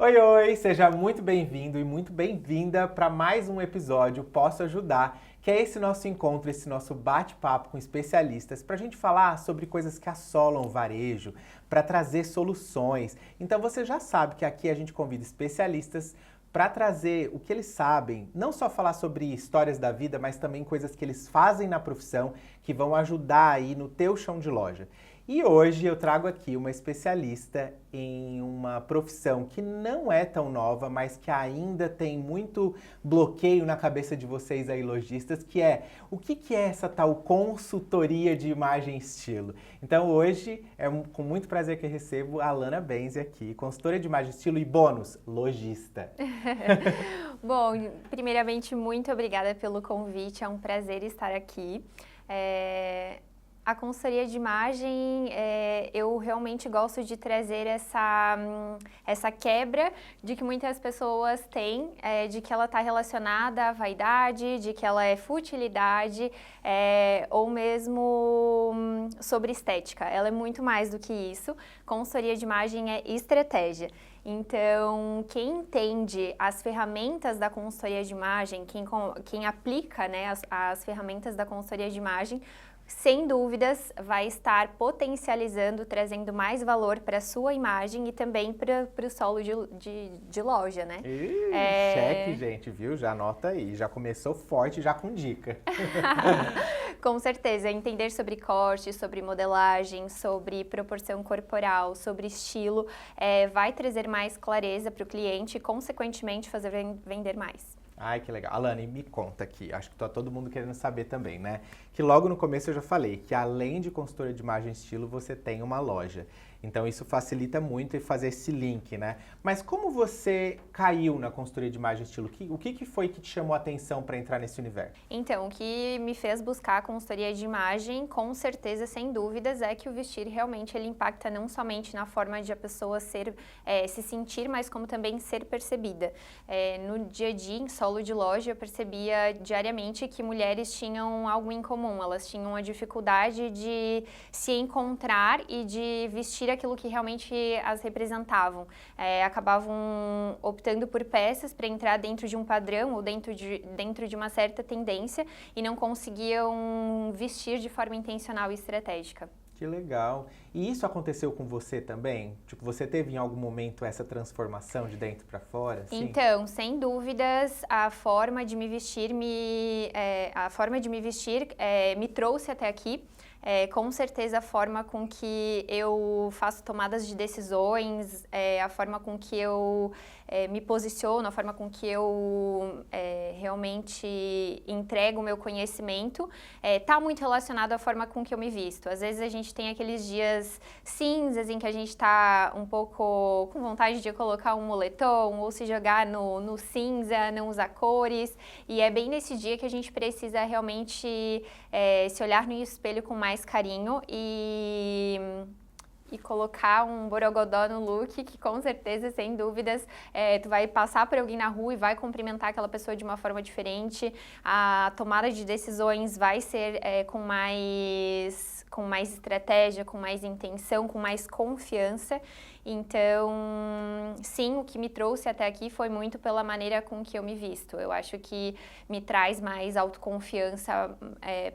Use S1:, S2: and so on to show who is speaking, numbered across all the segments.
S1: Oi, oi! Seja muito bem-vindo e muito bem-vinda para mais um episódio Posso Ajudar, que é esse nosso encontro, esse nosso bate-papo com especialistas para a gente falar sobre coisas que assolam o varejo, para trazer soluções. Então você já sabe que aqui a gente convida especialistas para trazer o que eles sabem, não só falar sobre histórias da vida, mas também coisas que eles fazem na profissão que vão ajudar aí no teu chão de loja. E hoje eu trago aqui uma especialista em uma profissão que não é tão nova, mas que ainda tem muito bloqueio na cabeça de vocês aí, lojistas, que é o que é essa tal consultoria de imagem e estilo? Então hoje é com muito prazer que eu recebo a Alana Benzi aqui, consultora de imagem e estilo e bônus, lojista.
S2: Bom, primeiramente, muito obrigada pelo convite, é um prazer estar aqui. A consultoria de imagem, eu realmente gosto de trazer essa quebra de que muitas pessoas têm, de que ela está relacionada à vaidade, de que ela é futilidade, ou mesmo sobre estética. Ela é muito mais do que isso. Consultoria de imagem é estratégia. Então, quem entende as ferramentas da consultoria de imagem, quem aplica, né, as ferramentas da consultoria de imagem, sem dúvidas, vai estar potencializando, trazendo mais valor para a sua imagem e também para o solo de loja, né?
S1: Cheque, gente, viu? Já anota aí. Já começou forte, já com dica.
S2: Com certeza. Entender sobre corte, sobre modelagem, sobre proporção corporal, sobre estilo, vai trazer mais clareza para o cliente e, consequentemente, fazer vender mais.
S1: Ai, que legal. Alane, me conta aqui, acho que tá todo mundo querendo saber também, né? Que logo no começo eu já falei que além de consultora de imagem e estilo, você tem uma loja. Então isso facilita muito fazer esse link, né? Mas como você caiu na consultoria de imagem e estilo? O que foi que te chamou a atenção para entrar nesse universo?
S2: Então, o que me fez buscar a consultoria de imagem, com certeza, sem dúvidas, é que o vestir realmente ele impacta não somente na forma de a pessoa se sentir, mas como também ser percebida. No dia a dia, em solo de loja, eu percebia diariamente que mulheres tinham algo em comum. Elas tinham a dificuldade de se encontrar e de vestir aquilo que realmente as representavam. Acabavam optando por peças para entrar dentro de um padrão ou dentro de uma certa tendência e não conseguiam vestir de forma intencional e estratégica.
S1: Que legal. E isso aconteceu com você também? Tipo, você teve em algum momento essa transformação de dentro para fora? Assim?
S2: Então, sem dúvidas, a forma de me vestir me trouxe até aqui. Com certeza a forma com que eu faço tomadas de decisões, a forma com que eu me posiciono, a forma com que eu realmente entrego o meu conhecimento, está muito relacionado à forma com que eu me visto. Às vezes a gente tem aqueles dias cinzas em que a gente está um pouco com vontade de colocar um moletom ou se jogar no cinza, não usar cores, e é bem nesse dia que a gente precisa realmente se olhar no espelho com mais carinho e colocar um borogodó no look que com certeza, sem dúvidas, tu vai passar por alguém na rua e vai cumprimentar aquela pessoa de uma forma diferente. A tomada de decisões vai ser com mais estratégia, com mais intenção, com mais confiança. Então, sim, o que me trouxe até aqui foi muito pela maneira com que eu me visto. Eu acho que me traz mais autoconfiança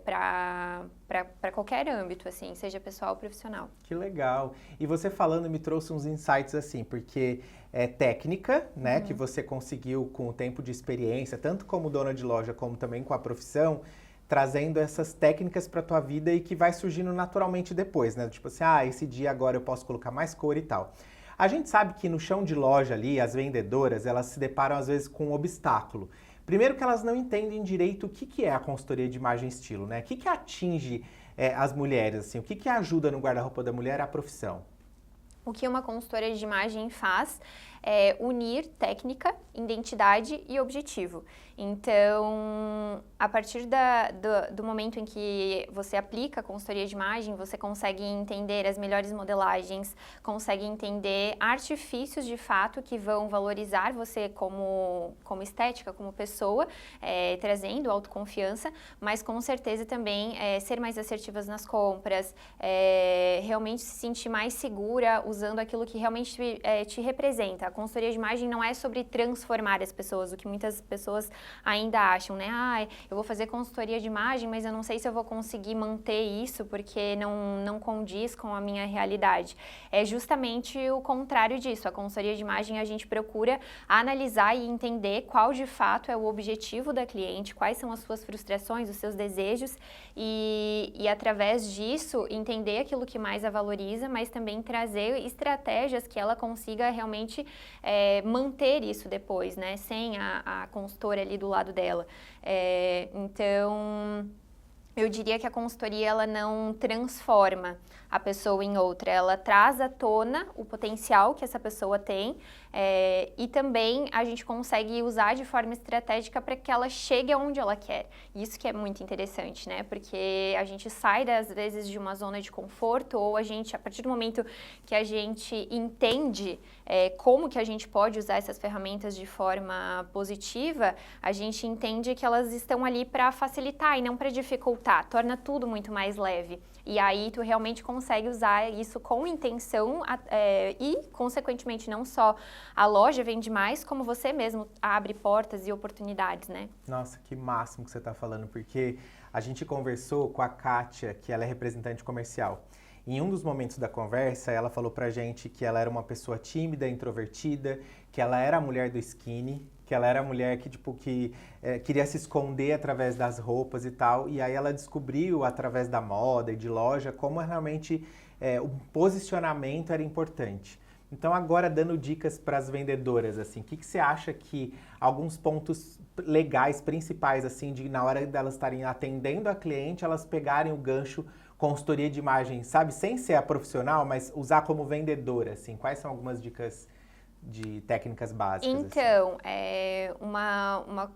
S2: para qualquer âmbito, assim, seja pessoal ou profissional.
S1: Que legal. E você falando me trouxe uns insights assim, porque é técnica, né, que você conseguiu com o tempo de experiência, tanto como dona de loja como também com a profissão, trazendo essas técnicas para tua vida e que vai surgindo naturalmente depois, né? Tipo assim, esse dia agora eu posso colocar mais cor e tal. A gente sabe que no chão de loja ali, as vendedoras, elas se deparam às vezes com um obstáculo. Primeiro que elas não entendem direito o que é a consultoria de imagem e estilo, né? O que atinge as mulheres, assim? O que ajuda no guarda-roupa da mulher a profissão?
S2: O que uma consultora de imagem faz é unir técnica, identidade e objetivo. Então, a partir do momento em que você aplica a consultoria de imagem, você consegue entender as melhores modelagens, consegue entender artifícios de fato que vão valorizar você como estética, como pessoa, trazendo autoconfiança, mas com certeza também ser mais assertivas nas compras, realmente se sentir mais segura usando aquilo que realmente te representa. A consultoria de imagem não é sobre transformar as pessoas, o que muitas pessoas ainda acham, né? Eu vou fazer consultoria de imagem, mas eu não sei se eu vou conseguir manter isso porque não condiz com a minha realidade. É justamente o contrário disso. A consultoria de imagem, a gente procura analisar e entender qual de fato é o objetivo da cliente, quais são as suas frustrações, os seus desejos e através disso entender aquilo que mais a valoriza, mas também trazer estratégias que ela consiga realmente manter isso depois, né? Sem a consultora ali do lado dela. Então, eu diria que a consultoria ela não transforma a pessoa em outra, ela traz à tona o potencial que essa pessoa tem e também a gente consegue usar de forma estratégica para que ela chegue aonde ela quer. Isso que é muito interessante, né? Porque a gente sai, às vezes, de uma zona de conforto ou a partir do momento que a gente entende como que a gente pode usar essas ferramentas de forma positiva, a gente entende que elas estão ali para facilitar e não para dificultar, torna tudo muito mais leve. E aí tu realmente consegue usar isso com intenção e, consequentemente, não só a loja vende mais, como você mesmo abre portas e oportunidades, né?
S1: Nossa, que máximo que você está falando, porque a gente conversou com a Kátia, que ela é representante comercial. Em um dos momentos da conversa, ela falou pra gente que ela era uma pessoa tímida, introvertida, que ela era a mulher do skinny, que ela era a mulher que, queria se esconder através das roupas e tal. E aí ela descobriu, através da moda e de loja, como realmente o posicionamento era importante. Então, agora, dando dicas para as vendedoras, assim, o que você acha que alguns pontos legais, principais, assim, na hora delas estarem atendendo a cliente, elas pegarem o gancho consultoria de imagem, sabe? Sem ser a profissional, mas usar como vendedora, assim. Quais são algumas dicas de técnicas básicas?
S2: Então,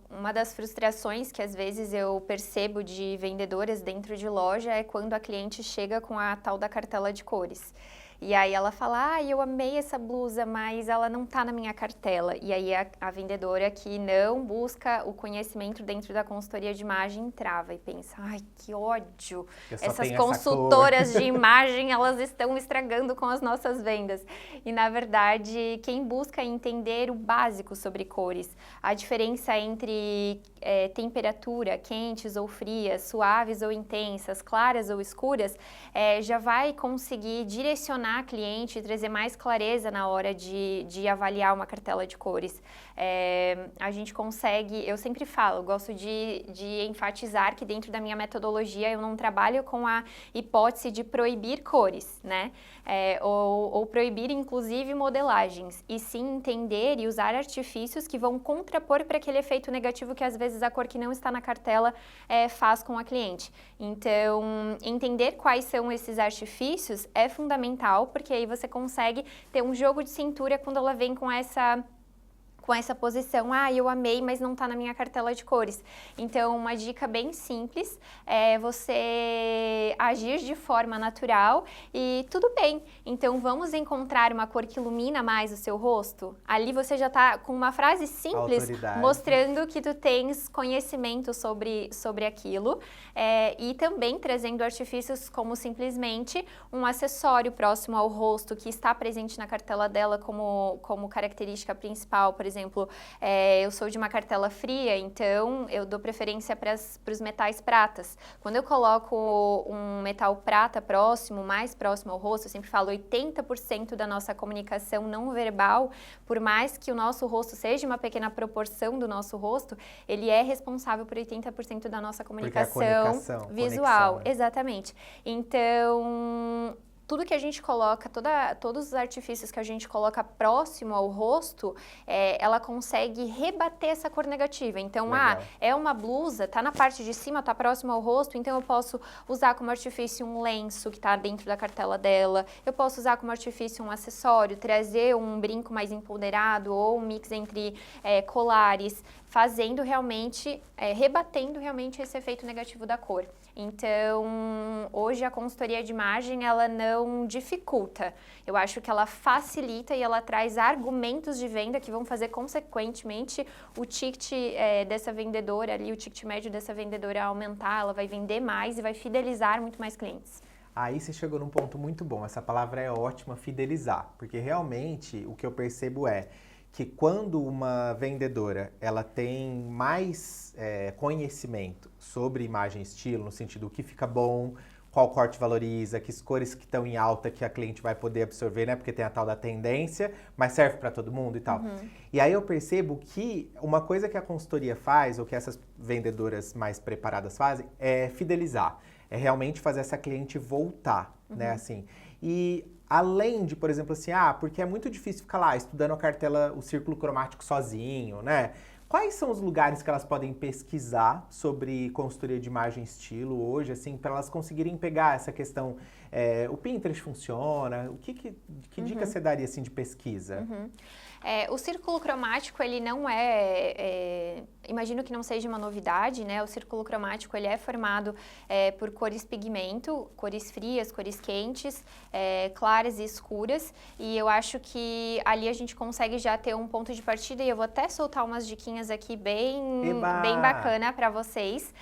S2: uma das frustrações que às vezes eu percebo de vendedoras dentro de loja é quando a cliente chega com a tal da cartela de cores. E aí ela fala, eu amei essa blusa, mas ela não tá na minha cartela. E aí a vendedora que não busca o conhecimento dentro da consultoria de imagem trava e pensa, que ódio. Essas consultoras de imagem, elas estão estragando com as nossas vendas. E na verdade, quem busca entender o básico sobre cores, a diferença entre temperatura, quentes ou frias, suaves ou intensas, claras ou escuras, já vai conseguir direcionar a cliente e trazer mais clareza na hora de avaliar uma cartela de cores. A gente consegue, eu sempre falo, gosto de enfatizar que dentro da minha metodologia eu não trabalho com a hipótese de proibir cores, né? Ou proibir inclusive modelagens, e sim entender e usar artifícios que vão contrapor para aquele efeito negativo que às vezes a cor que não está na cartela faz com a cliente. Então, entender quais são esses artifícios é fundamental, porque aí você consegue ter um jogo de cintura quando ela vem com essa posição, eu amei, mas não tá na minha cartela de cores. Então, uma dica bem simples é você agir de forma natural e tudo bem. Então, vamos encontrar uma cor que ilumina mais o seu rosto? Ali você já tá com uma frase simples mostrando que tu tens conhecimento sobre aquilo e também trazendo artifícios como simplesmente um acessório próximo ao rosto que está presente na cartela dela como característica principal, por exemplo, eu sou de uma cartela fria, então eu dou preferência para os metais pratas. Quando eu coloco um metal prata mais próximo ao rosto, eu sempre falo 80% da nossa comunicação não verbal, por mais que o nosso rosto seja uma pequena proporção do nosso rosto, ele é responsável por 80% da nossa comunicação visual.
S1: Conexão, né?
S2: Exatamente. Então, tudo que a gente coloca, todos os artifícios que a gente coloca próximo ao rosto, ela consegue rebater essa cor negativa. Então, é uma blusa, tá na parte de cima, tá próximo ao rosto, então eu posso usar como artifício um lenço que tá dentro da cartela dela, eu posso usar como artifício um acessório, trazer um brinco mais empoderado ou um mix entre colares, fazendo realmente, rebatendo realmente esse efeito negativo da cor. Então, hoje a consultoria de imagem, ela não dificulta. Eu acho que ela facilita e ela traz argumentos de venda que vão fazer, consequentemente, o ticket dessa vendedora ali, o ticket médio dessa vendedora aumentar, ela vai vender mais e vai fidelizar muito mais clientes.
S1: Aí você chegou num ponto muito bom. Essa palavra é ótima, fidelizar. Porque realmente o que eu percebo é que quando uma vendedora ela tem mais conhecimento sobre imagem e estilo, no sentido do que fica bom, qual corte valoriza, que cores que estão em alta que a cliente vai poder absorver, né? Porque tem a tal da tendência, mas serve para todo mundo e tal. E aí eu percebo que uma coisa que a consultoria faz, ou que essas vendedoras mais preparadas fazem, é fidelizar. É realmente fazer essa cliente voltar, né, assim. E além de, por exemplo, assim, porque é muito difícil ficar lá estudando a cartela, o círculo cromático sozinho, né? Quais são os lugares que elas podem pesquisar sobre consultoria de imagem e estilo hoje, assim, para elas conseguirem pegar essa questão, o Pinterest funciona, que dica você daria, assim, de pesquisa?
S2: O círculo cromático, ele não imagino que não seja uma novidade, né? O círculo cromático, ele é formado por cores pigmento, cores frias, cores quentes, claras e escuras, e eu acho que ali a gente consegue já ter um ponto de partida, e eu vou até soltar umas diquinhas aqui bem bacana para vocês.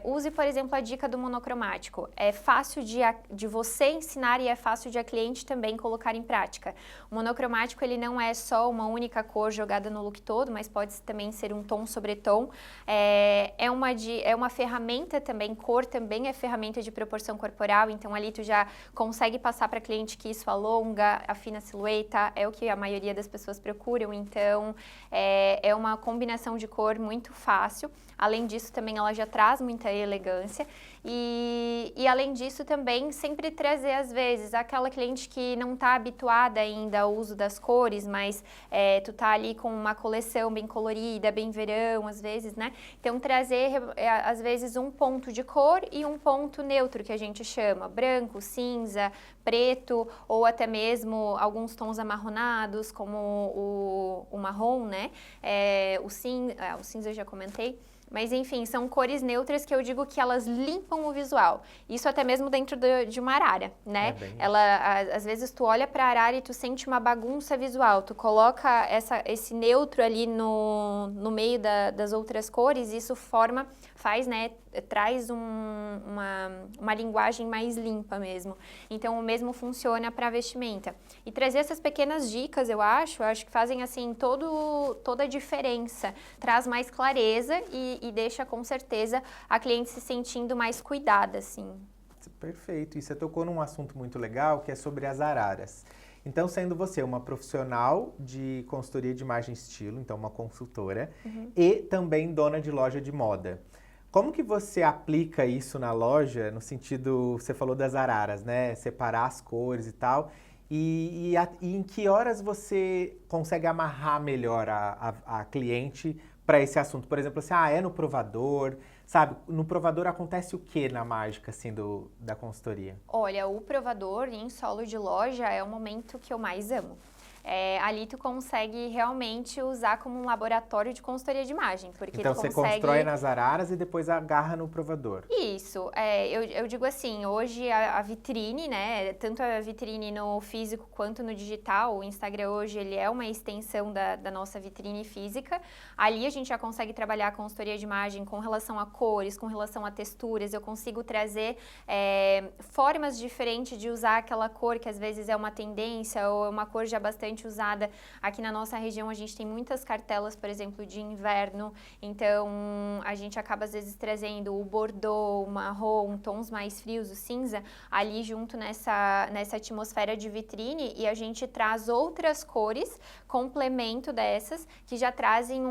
S2: Use, por exemplo, a dica do monocromático. É fácil de você ensinar e é fácil de a cliente também colocar em prática. O monocromático, ele não é só uma única cor jogada no look todo, mas pode também ser um tom sobre tom. É uma ferramenta também, cor também é ferramenta de proporção corporal, então ali tu já consegue passar para a cliente que isso alonga, afina a silhueta, é o que a maioria das pessoas procuram, então é uma combinação de cor muito fácil. Além disso, também ela já traz muita elegância e além disso também sempre trazer às vezes aquela cliente que não está habituada ainda ao uso das cores, mas tu tá ali com uma coleção bem colorida, bem verão às vezes, né? Então trazer às vezes um ponto de cor e um ponto neutro que a gente chama, branco, cinza, preto ou até mesmo alguns tons amarronados como o marrom, né? O cinza eu já comentei. Mas, enfim, são cores neutras que eu digo que elas limpam o visual. Isso até mesmo dentro de uma arara, né? Às vezes tu olha para a arara e tu sente uma bagunça visual. Tu coloca esse neutro ali no meio das outras cores e isso faz, né? Traz uma linguagem mais limpa mesmo. Então, o mesmo funciona para a vestimenta. E trazer essas pequenas dicas, eu acho que fazem, assim, toda a diferença. Traz mais clareza e deixa, com certeza, a cliente se sentindo mais cuidada, assim.
S1: Perfeito. E você tocou num assunto muito legal, que é sobre as araras. Então, sendo você uma profissional de consultoria de imagem e estilo, então uma consultora, e também dona de loja de moda, como que você aplica isso na loja, no sentido, você falou das araras, né? Separar as cores e tal. E em que horas você consegue amarrar melhor a cliente para esse assunto? Por exemplo, assim, é no provador, sabe? No provador acontece o que na mágica, assim, da consultoria?
S2: Olha, o provador em solo de loja é o momento que eu mais amo. Ali tu consegue realmente usar como um laboratório de consultoria de imagem, porque
S1: então
S2: tu
S1: você
S2: consegue...
S1: constrói nas araras e depois agarra no provador.
S2: Isso, eu digo assim, hoje a vitrine, né, tanto a vitrine no físico quanto no digital, o Instagram hoje ele é uma extensão da nossa vitrine física, ali a gente já consegue trabalhar a consultoria de imagem com relação a cores, com relação a texturas, eu consigo trazer formas diferentes de usar aquela cor que às vezes é uma tendência ou é uma cor já bastante usada. Aqui na nossa região a gente tem muitas cartelas, por exemplo, de inverno, então a gente acaba às vezes trazendo o bordô, o marrom, tons mais frios, o cinza, ali junto nessa atmosfera de vitrine e a gente traz outras cores, complemento dessas, que já trazem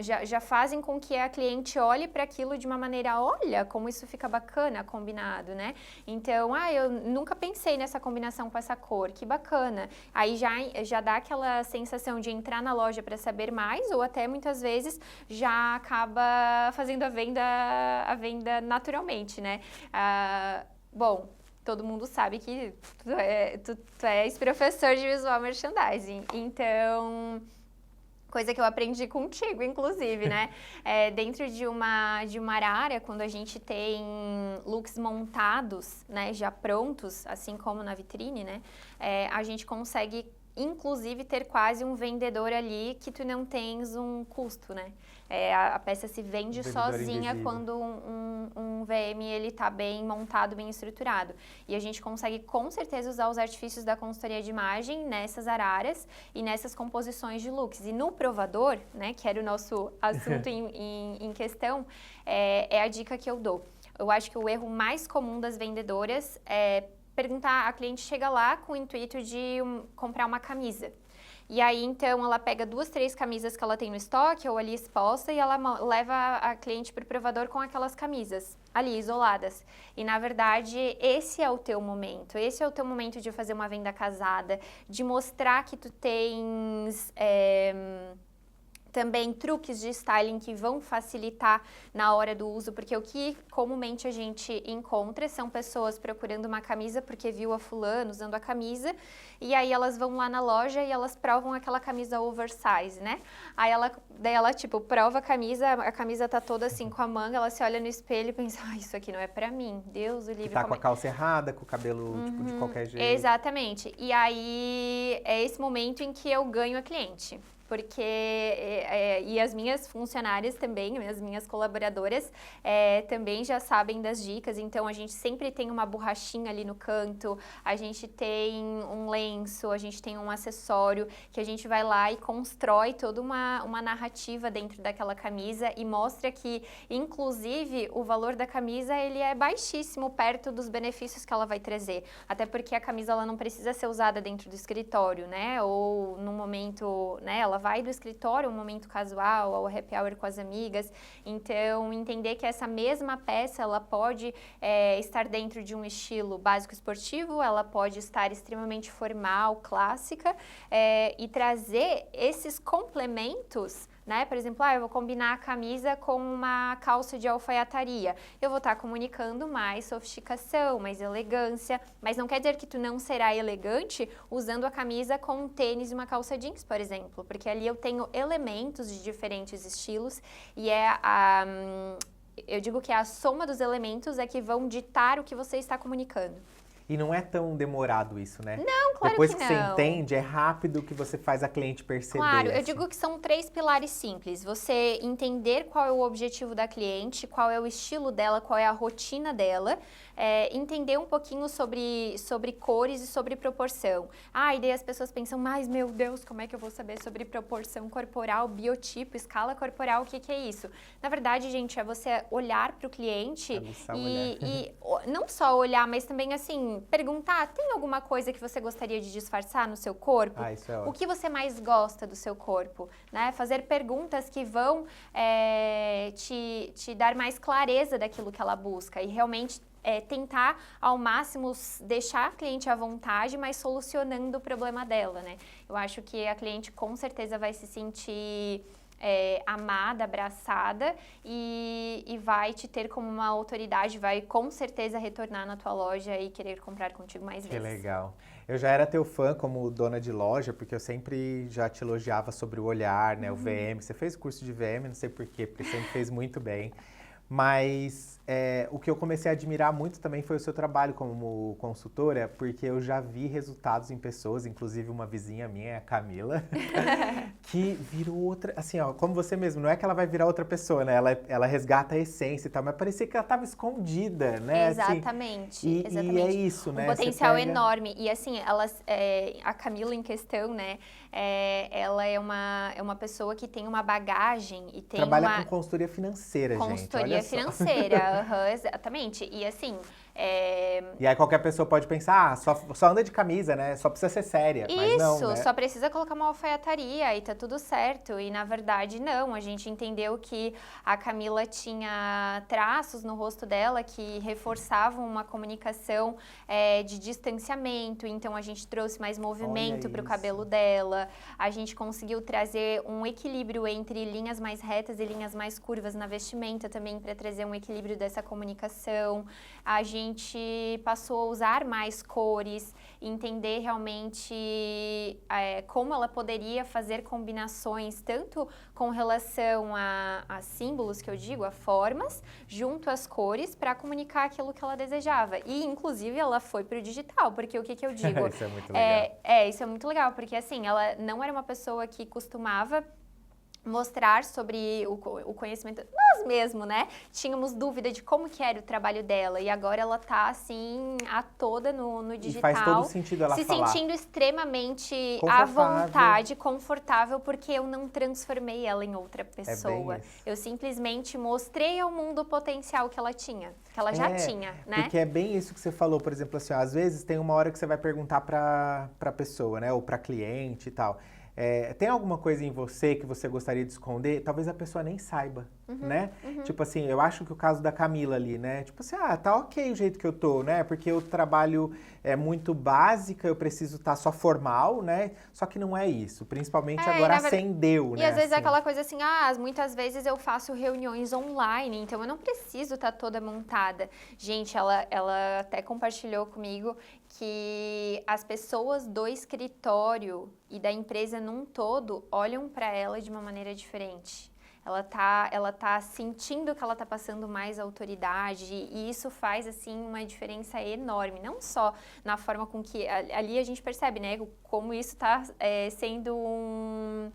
S2: já fazem com que a cliente olhe para aquilo de uma maneira, olha como isso fica bacana combinado, né? Então, eu nunca pensei nessa combinação com essa cor, que bacana. Aí já dá aquela sensação de entrar na loja para saber mais ou até muitas vezes já acaba fazendo a venda naturalmente, né? Bom, todo mundo sabe que tu és professor de visual merchandising, então... Coisa que eu aprendi contigo, inclusive, né? Dentro de uma arara, quando a gente tem looks montados, né, já prontos, assim como na vitrine, né? A gente consegue inclusive ter quase um vendedor ali que tu não tens um custo, né? A peça se vende sozinha
S1: invisível.
S2: quando um VM ele tá bem montado, bem estruturado. E a gente consegue com certeza usar os artifícios da consultoria de imagem nessas araras e nessas composições de looks. E no provador, né, que era o nosso assunto em questão, é a dica que eu dou. Eu acho que o erro mais comum das vendedoras é perguntar, a cliente chega lá com o intuito de comprar uma camisa. E aí, então, ela pega 2, 3 camisas que ela tem no estoque ou ali exposta e ela leva a cliente para o provador com aquelas camisas ali, isoladas. E, na verdade, esse é o teu momento. Esse é o teu momento de fazer uma venda casada, de mostrar que tu tens... também truques de styling que vão facilitar na hora do uso, porque o que comumente a gente encontra são pessoas procurando uma camisa porque viu a fulana usando a camisa, e aí elas vão lá na loja e elas provam aquela camisa oversize, né? Aí daí ela tipo, prova a camisa tá toda assim com a manga, ela se olha no espelho e pensa, isso aqui não é pra mim, Deus o livre.
S1: Tá com a calça errada, com o cabelo tipo, de qualquer jeito.
S2: Exatamente. E aí é esse momento em que eu ganho a cliente. Porque, e as minhas funcionárias também, as minhas colaboradoras também já sabem das dicas, então a gente sempre tem uma borrachinha ali no canto, a gente tem um lenço, a gente tem um acessório que a gente vai lá e constrói toda uma narrativa dentro daquela camisa e mostra que, inclusive, o valor da camisa ele é baixíssimo perto dos benefícios que ela vai trazer, até porque a camisa ela não precisa ser usada dentro do escritório, né, ou no momento, né, ela vai do escritório, um momento casual, ao happy hour com as amigas, então entender que essa mesma peça, ela pode estar dentro de um estilo básico esportivo, ela pode estar extremamente formal, clássica, e trazer esses complementos, né? Por exemplo, eu vou combinar a camisa com uma calça de alfaiataria. Eu vou estar comunicando mais sofisticação, mais elegância, mas não quer dizer que tu não será elegante usando a camisa com um tênis e uma calça jeans, por exemplo, porque ali eu tenho elementos de diferentes estilos e eu digo que a soma dos elementos é que vão ditar o que você está comunicando.
S1: E não é tão demorado isso, né?
S2: Não, claro
S1: Depois
S2: que
S1: que você
S2: não.
S1: entende, é rápido que você faz a cliente perceber.
S2: Claro, eu
S1: assim.
S2: digo que são 3 pilares simples. Você entender qual é o objetivo da cliente, qual é o estilo dela, qual é a rotina dela, entender um pouquinho sobre cores e sobre proporção. E daí as pessoas pensam, mas meu Deus, como é que eu vou saber sobre proporção corporal, biotipo, escala corporal, o que é isso? Na verdade, gente, é você olhar para o cliente e não só olhar, mas também assim, perguntar, tem alguma coisa que você gostaria de disfarçar no seu corpo?
S1: Isso é ótimo.
S2: O que você mais gosta do seu corpo? Né? Fazer perguntas que vão te dar mais clareza daquilo que ela busca e realmente tentar ao máximo deixar a cliente à vontade, mas solucionando o problema dela, né? Eu acho que a cliente com certeza vai se sentir amada, abraçada e vai te ter como uma autoridade, vai com certeza retornar na tua loja e querer comprar contigo mais vezes.
S1: Que legal. Eu já era teu fã como dona de loja, porque eu sempre já te elogiava sobre o olhar, né? O VM. Você fez curso de VM, não sei porquê, porque sempre fez muito bem. Mas o que eu comecei a admirar muito também foi o seu trabalho como consultora, porque eu já vi resultados em pessoas, inclusive uma vizinha minha, a Camila, que virou outra, assim, ó, como você mesmo, não é que ela vai virar outra pessoa, né? Ela resgata a essência e tal, mas parecia que ela estava escondida, né?
S2: Exatamente,
S1: assim,
S2: exatamente.
S1: E é isso, né?
S2: Um potencial enorme. E assim, a Camila em questão, né? Ela é uma pessoa que tem uma bagagem e tem
S1: Trabalha com consultoria financeira, gente.
S2: Consultoria financeira, exatamente. E assim...
S1: E aí qualquer pessoa pode pensar, só anda de camisa, né? Só precisa ser séria. Mas não, né?
S2: Só precisa colocar uma alfaiataria e tá tudo certo. E na verdade não, a gente entendeu que a Camila tinha traços no rosto dela que reforçavam uma comunicação de distanciamento. Então a gente trouxe mais movimento para o cabelo dela. A gente conseguiu trazer um equilíbrio entre linhas mais retas e linhas mais curvas na vestimenta também para trazer um equilíbrio dessa comunicação. A gente gente passou a usar mais cores, entender realmente como ela poderia fazer combinações, tanto com relação a símbolos, que eu digo, a formas, junto às cores, para comunicar aquilo que ela desejava. E, inclusive, ela foi para o digital, porque o que eu digo?
S1: Isso é muito legal.
S2: Isso é muito legal, porque, assim, ela não era uma pessoa que costumava mostrar sobre o conhecimento, nós mesmo, né? Tínhamos dúvida de como que era o trabalho dela e agora ela tá, assim, a toda no digital.
S1: E faz todo sentido ela falar.
S2: Se sentindo extremamente à vontade, confortável, porque eu não transformei ela em outra pessoa. Eu simplesmente mostrei ao mundo o potencial que ela tinha, que ela já tinha, né?
S1: Porque é bem isso que você falou, por exemplo, assim, ó, às vezes tem uma hora que você vai perguntar pra pessoa, né? Ou pra cliente e tal. Tem alguma coisa em você que você gostaria de esconder? Talvez a pessoa nem saiba, né? Tipo assim, eu acho que o caso da Camila ali, né? Tipo assim, tá ok o jeito que eu tô, né? Porque o trabalho é muito básica, eu preciso estar só formal, né? Só que não é isso. Principalmente agora acendeu, né?
S2: E às vezes é aquela coisa assim, muitas vezes eu faço reuniões online, então eu não preciso estar toda montada. Gente, ela até compartilhou comigo que as pessoas do escritório e da empresa num todo olham para ela de uma maneira diferente. Ela tá sentindo que ela tá passando mais autoridade e isso faz, assim, uma diferença enorme. Não só na forma com que... Ali a gente percebe, né, como isso tá sendo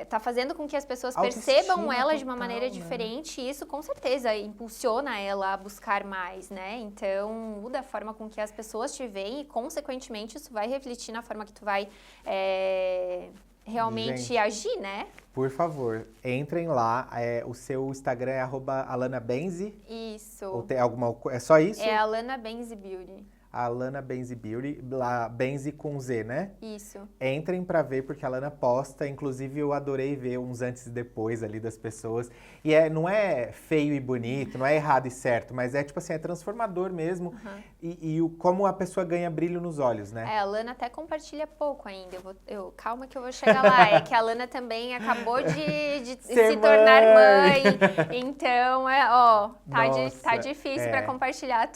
S2: tá fazendo com que as pessoas percebam ela de uma maneira diferente e isso com certeza impulsiona ela a buscar mais, né? Então muda a forma com que as pessoas te veem e consequentemente isso vai refletir na forma que tu vai realmente agir, né?
S1: Por favor, entrem lá, o seu Instagram é @AlanaBenzi?
S2: Isso.
S1: Ou tem alguma... É só isso?
S2: É Alana Benzi Beauty.
S1: A Alana Benzi Beauty, Benzi com Z, né?
S2: Isso.
S1: Entrem pra ver, porque a Alana posta, inclusive eu adorei ver uns antes e depois ali das pessoas. E não é feio e bonito, não é errado e certo, mas é tipo assim, é transformador mesmo. E como a pessoa ganha brilho nos olhos, né?
S2: A Alana até compartilha pouco ainda, calma que eu vou chegar lá. É que a Alana também acabou de se tornar mãe, então tá difícil pra compartilhar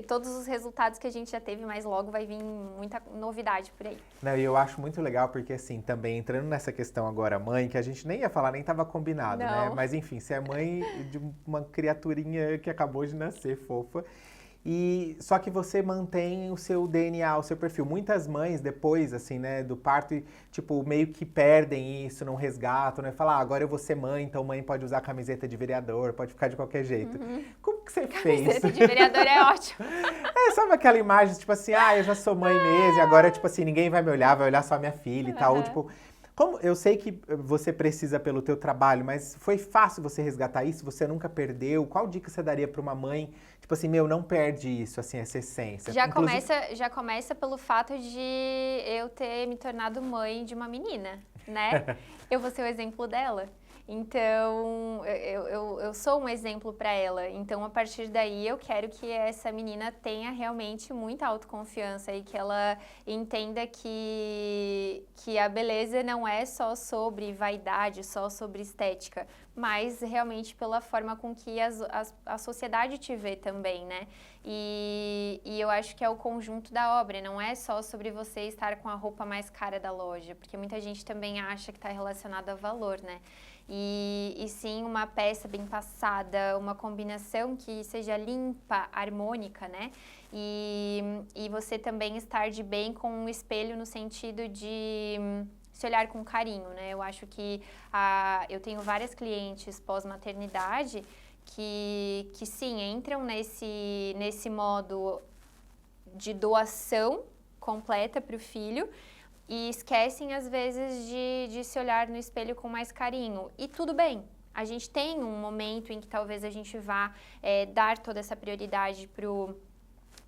S2: todos os resultados que a gente já teve, mas logo vai vir muita novidade por aí.
S1: Não, e eu acho muito legal porque, assim, também entrando nessa questão agora, mãe, que a gente nem ia falar, nem tava combinado, né? Mas enfim, você é mãe de uma criaturinha que acabou de nascer, fofa. E só que você mantém o seu DNA, o seu perfil. Muitas mães, depois, assim, né, do parto, tipo, meio que perdem isso, não resgatam, né? Falam, agora eu vou ser mãe, então mãe pode usar camiseta de vereador, pode ficar de qualquer jeito. Como que você fez?
S2: Camiseta de vereador é ótimo.
S1: Sabe aquela imagem, tipo assim, eu já sou mãe mesmo, agora, tipo assim, ninguém vai me olhar, vai olhar só minha filha e tal. Ou, tipo, eu sei que você precisa pelo teu trabalho, mas foi fácil você resgatar isso? Você nunca perdeu? Qual dica você daria para uma mãe? Tipo assim, não perde isso, assim, essa essência.
S2: Já começa pelo fato de eu ter me tornado mãe de uma menina, né? Eu vou ser o exemplo dela. Então, eu sou um exemplo para ela. Então, a partir daí, eu quero que essa menina tenha realmente muita autoconfiança e que ela entenda que a beleza não é só sobre vaidade, só sobre estética, mas realmente pela forma com que a sociedade te vê também, né? E eu acho que é o conjunto da obra, não é só sobre você estar com a roupa mais cara da loja, porque muita gente também acha que está relacionado a valor, né? E sim uma peça bem passada, uma combinação que seja limpa, harmônica, né? E você também estar de bem com um espelho no sentido de se olhar com carinho, né? Eu acho que eu tenho várias clientes pós-maternidade que sim, entram nesse modo de doação completa para o filho, e esquecem, às vezes, de se olhar no espelho com mais carinho. E tudo bem, a gente tem um momento em que talvez a gente vá dar toda essa prioridade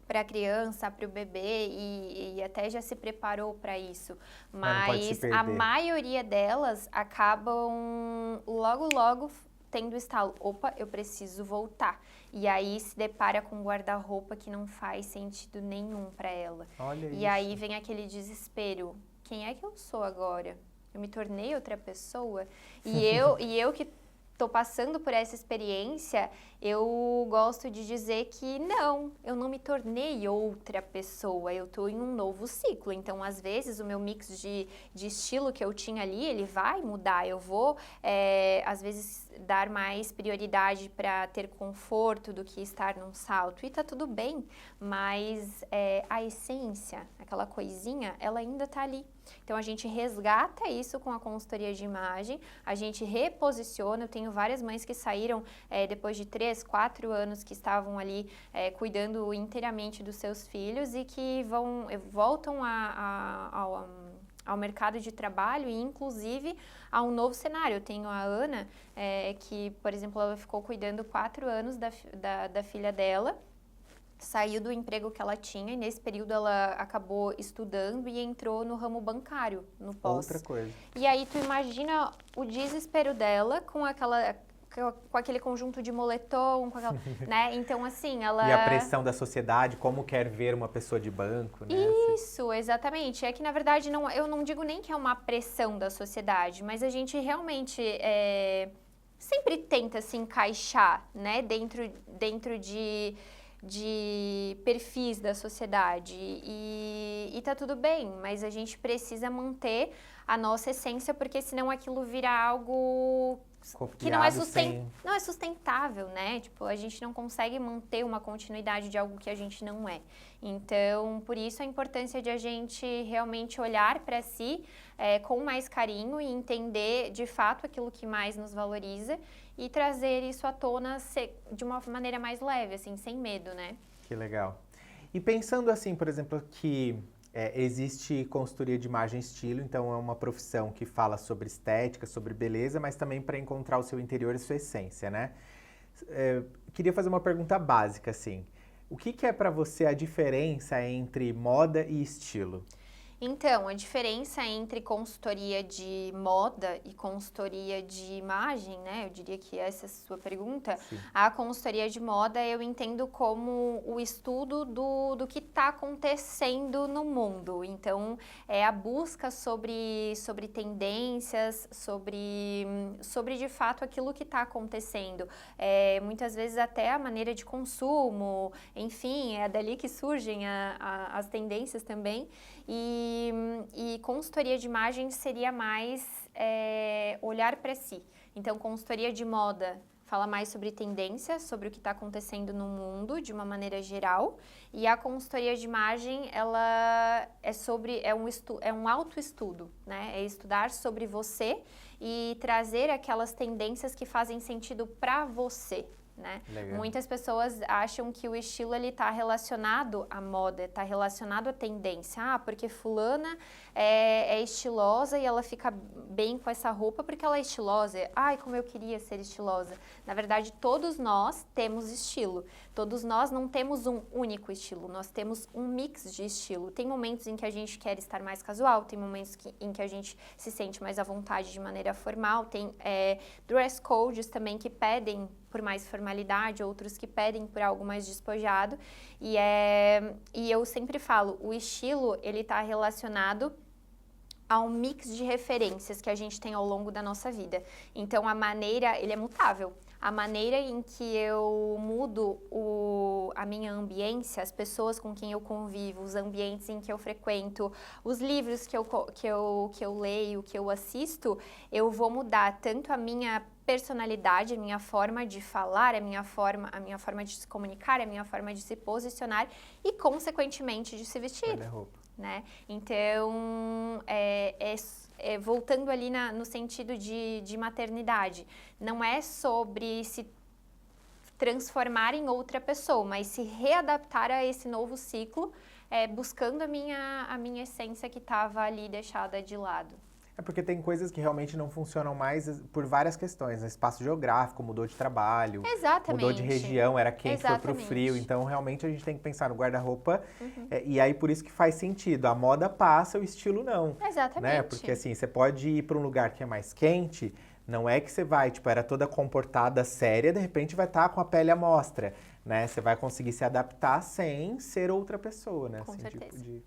S2: para a criança, para o bebê, e até já se preparou para isso. Mas a maioria delas acabam logo tendo o estalo, opa, eu preciso voltar. E aí se depara com um guarda-roupa que não faz sentido nenhum para ela.
S1: Olha isso.
S2: E aí vem aquele desespero. Quem é que eu sou agora? Eu me tornei outra pessoa? E eu que tô passando por essa experiência, eu gosto de dizer que não, eu não me tornei outra pessoa, eu tô em um novo ciclo. Então, às vezes, o meu mix de estilo que eu tinha ali, ele vai mudar. Eu vou, às vezes, dar mais prioridade para ter conforto do que estar num salto. E tá tudo bem, mas a essência, aquela coisinha, ela ainda tá ali. Então, a gente resgata isso com a consultoria de imagem, a gente reposiciona. Eu tenho várias mães que saíram depois de 3, 4 anos que estavam ali cuidando inteiramente dos seus filhos e que voltam ao mercado de trabalho e, inclusive, a um novo cenário. Eu tenho a Ana, que, por exemplo, ela ficou cuidando 4 anos da filha dela, saiu do emprego que ela tinha e nesse período ela acabou estudando e entrou no ramo bancário, no pós.
S1: Outra coisa.
S2: E aí tu imagina o desespero dela com aquele conjunto de moletom, né? Então, assim, ela...
S1: E a pressão da sociedade, como quer ver uma pessoa de banco, né?
S2: Isso, exatamente. É que, na verdade, eu não digo nem que é uma pressão da sociedade, mas a gente realmente sempre tenta se encaixar, né? Dentro de perfis da sociedade e tá tudo bem, mas a gente precisa manter a nossa essência, porque senão aquilo vira algo que não é sustentável, né? Tipo, a gente não consegue manter uma continuidade de algo que a gente não é. Então, por isso a importância de a gente realmente olhar para si com mais carinho e entender de fato aquilo que mais nos valoriza e trazer isso à tona de uma maneira mais leve, assim, sem medo, né?
S1: Que legal. E pensando assim, por exemplo, que existe consultoria de imagem e estilo, então é uma profissão que fala sobre estética, sobre beleza, mas também para encontrar o seu interior e sua essência, né? Queria fazer uma pergunta básica, assim. O que é para você a diferença entre moda e estilo?
S2: Então, a diferença entre consultoria de moda e consultoria de imagem, né? Eu diria que essa é a sua pergunta.
S1: Sim.
S2: A consultoria de moda eu entendo como o estudo do que está acontecendo no mundo. Então, é a busca sobre tendências, sobre de fato aquilo que está acontecendo. Muitas vezes até a maneira de consumo, enfim, é dali que surgem as tendências também. E consultoria de imagem seria mais olhar para si. Então, consultoria de moda fala mais sobre tendência, sobre o que está acontecendo no mundo de uma maneira geral. E a consultoria de imagem, ela é um autoestudo, né? É estudar sobre você e trazer aquelas tendências que fazem sentido para você. Né? Muitas pessoas acham que o estilo está relacionado à moda, está relacionado à tendência. Porque fulana é estilosa e ela fica bem com essa roupa porque ela é estilosa. Ai, como eu queria ser estilosa. Na verdade, todos nós temos estilo. Todos nós não temos um único estilo, nós temos um mix de estilo. Tem momentos em que a gente quer estar mais casual, tem momentos em que a gente se sente mais à vontade de maneira formal, tem dress codes também que pedem por mais formalidade, outros que pedem por algo mais despojado. E eu sempre falo, o estilo, ele está relacionado a um mix de referências que a gente tem ao longo da nossa vida. Então, a maneira, ele é mutável. A maneira em que eu mudo a minha ambiência, as pessoas com quem eu convivo, os ambientes em que eu frequento, os livros que eu leio, que eu assisto, eu vou mudar tanto a minha personalidade, a minha forma de falar, a minha forma de se comunicar, a minha forma de se posicionar e, consequentemente, de se vestir. Né? Então, voltando ali no sentido de maternidade, não é sobre se transformar em outra pessoa, mas se readaptar a esse novo ciclo, buscando a minha essência que estava ali deixada de lado.
S1: É porque tem coisas que realmente não funcionam mais por várias questões, né? Espaço geográfico, mudou de trabalho, mudou de região, era quente, foi pro frio. Então, realmente, a gente tem que pensar no guarda-roupa. E aí, por isso que faz sentido. A moda passa, o estilo não.
S2: Exatamente.
S1: Né? Porque, assim, você pode ir para um lugar que é mais quente, não é que você vai, tipo, era toda comportada, séria, de repente vai estar com a pele à mostra, né? Você vai conseguir se adaptar sem ser outra pessoa, né?
S2: Com
S1: assim,
S2: certeza.
S1: Tipo de...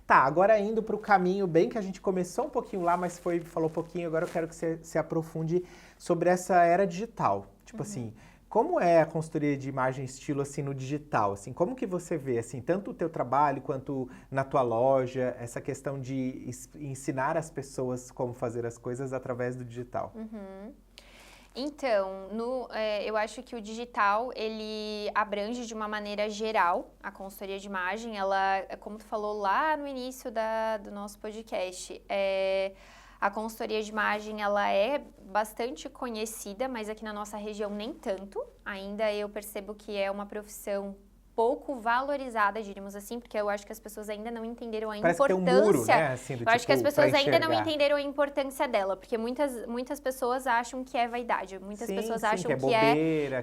S1: Tá, agora indo para o caminho bem que a gente começou um pouquinho lá, mas falou um pouquinho, agora eu quero que você se aprofunde sobre essa era digital. Tipo assim, como é a consultoria de imagem e estilo assim no digital? Assim, como que você vê assim, tanto o teu trabalho quanto na tua loja, essa questão de ensinar as pessoas como fazer as coisas através do digital?
S2: Então, eu acho que o digital, ele abrange de uma maneira geral a consultoria de imagem. Ela, como tu falou lá no início do nosso podcast, a consultoria de imagem, ela é bastante conhecida, mas aqui na nossa região nem tanto. Ainda eu percebo que é uma profissão pouco valorizada, diríamos assim, porque eu acho que as pessoas ainda não entenderam a
S1: Parece
S2: importância.
S1: que tem um muro, né? Assim, do
S2: Eu acho que as
S1: tipo,
S2: pessoas
S1: pra
S2: ainda não
S1: enxergar.
S2: entenderam a importância dela, porque muitas pessoas acham que é vaidade, muitas pessoas acham
S1: que é bobeira,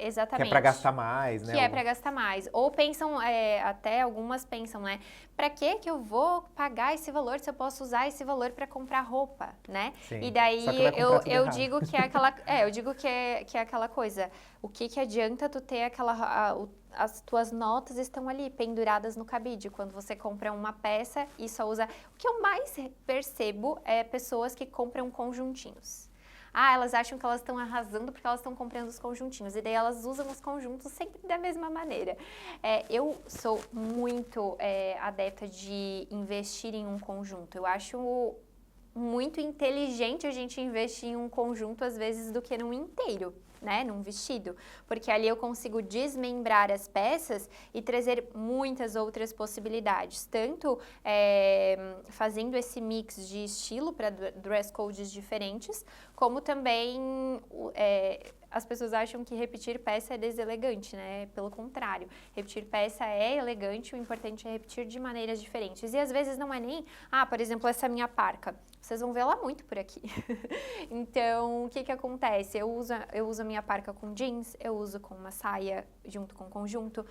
S2: exatamente.
S1: que é pra gastar mais, né?
S2: Que é pra gastar mais. Ou pensam, até algumas pensam, né? Pra que eu vou pagar esse valor se eu posso usar esse valor pra comprar roupa, né?
S1: Sim.
S2: E daí
S1: Só que vai comprar tudo
S2: eu
S1: errado.
S2: digo que é aquela, eu digo que é aquela coisa. O que adianta tu ter as tuas notas estão ali penduradas no cabide quando você compra uma peça e só usa. O que eu mais percebo é pessoas que compram conjuntinhos. Elas acham que elas estão arrasando porque elas estão comprando os conjuntinhos. E daí elas usam os conjuntos sempre da mesma maneira. Eu sou muito adepta de investir em um conjunto. Eu acho muito inteligente a gente investir em um conjunto, às vezes, do que num inteiro, né? Num vestido. Porque ali eu consigo desmembrar as peças e trazer muitas outras possibilidades. Tanto fazendo esse mix de estilo para dress codes diferentes, como também as pessoas acham que repetir peça é deselegante, né? Pelo contrário, repetir peça é elegante, o importante é repetir de maneiras diferentes. E às vezes não é nem, por exemplo, essa minha parca. Vocês vão ver lá muito por aqui. Então, o que acontece? Eu uso a minha parca com jeans, eu uso com uma saia junto com conjunto.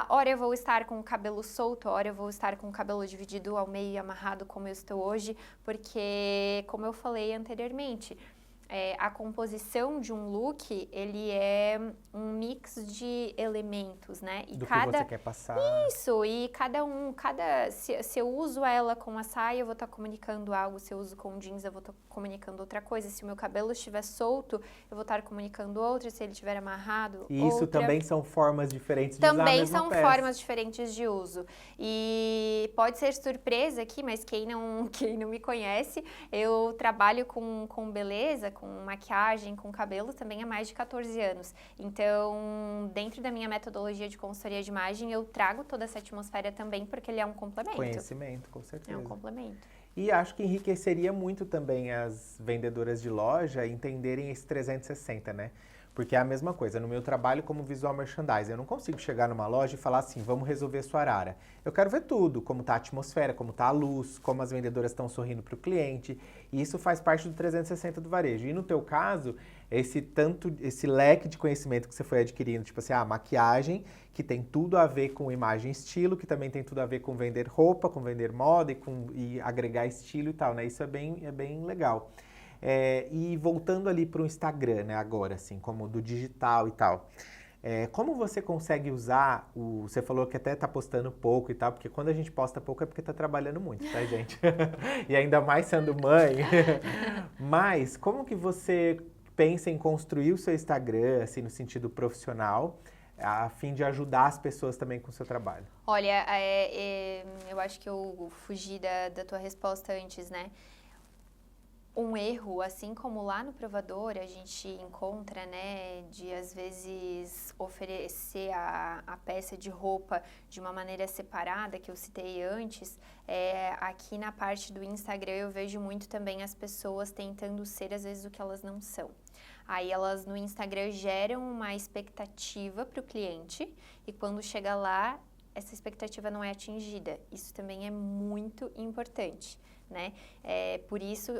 S2: Hora eu vou estar com o cabelo solto, hora eu vou estar com o cabelo dividido ao meio e amarrado como eu estou hoje, porque, como eu falei anteriormente, a composição de um look, ele é um mix de elementos, né? E
S1: Do que você quer passar.
S2: Isso, e se eu uso ela com a saia, eu vou estar comunicando algo. Se eu uso com jeans, eu vou estar comunicando outra coisa. Se o meu cabelo estiver solto, eu vou estar comunicando outra. Se ele estiver amarrado,
S1: E isso
S2: outra.
S1: também são formas diferentes de usar a
S2: Também
S1: mesma
S2: são
S1: peça.
S2: formas diferentes de uso. E pode ser surpresa aqui, mas quem não me conhece, eu trabalho com beleza, com maquiagem, com cabelo também há mais de 14 anos. Então, dentro da minha metodologia de consultoria de imagem, eu trago toda essa atmosfera também, porque ele é um complemento.
S1: Conhecimento, com certeza.
S2: É um complemento.
S1: E acho que enriqueceria muito também as vendedoras de loja entenderem esse 360, né? Porque é a mesma coisa, no meu trabalho como visual merchandiser, eu não consigo chegar numa loja e falar assim, vamos resolver sua arara. Eu quero ver tudo, como tá a atmosfera, como tá a luz, como as vendedoras estão sorrindo para o cliente, e isso faz parte do 360 do varejo. E no teu caso, esse leque de conhecimento que você foi adquirindo, tipo assim, maquiagem, que tem tudo a ver com imagem e estilo, que também tem tudo a ver com vender roupa, com vender moda e agregar estilo e tal, né? Isso é bem legal. E voltando ali para o Instagram, né, agora, assim, como do digital e tal. Como você consegue usar você falou que até tá postando pouco e tal, porque quando a gente posta pouco é porque tá trabalhando muito, tá, gente? E ainda mais sendo mãe. Mas como que você pensa em construir o seu Instagram, assim, no sentido profissional, a fim de ajudar as pessoas também com o seu trabalho?
S2: Olha, eu acho que eu fugi da tua resposta antes, né? Um erro, assim como lá no provador a gente encontra, né, de às vezes oferecer a peça de roupa de uma maneira separada, que eu citei antes, aqui na parte do Instagram eu vejo muito também as pessoas tentando ser às vezes o que elas não são. Aí elas no Instagram geram uma expectativa para o cliente e quando chega lá, essa expectativa não é atingida. Isso também é muito importante. Né? Por isso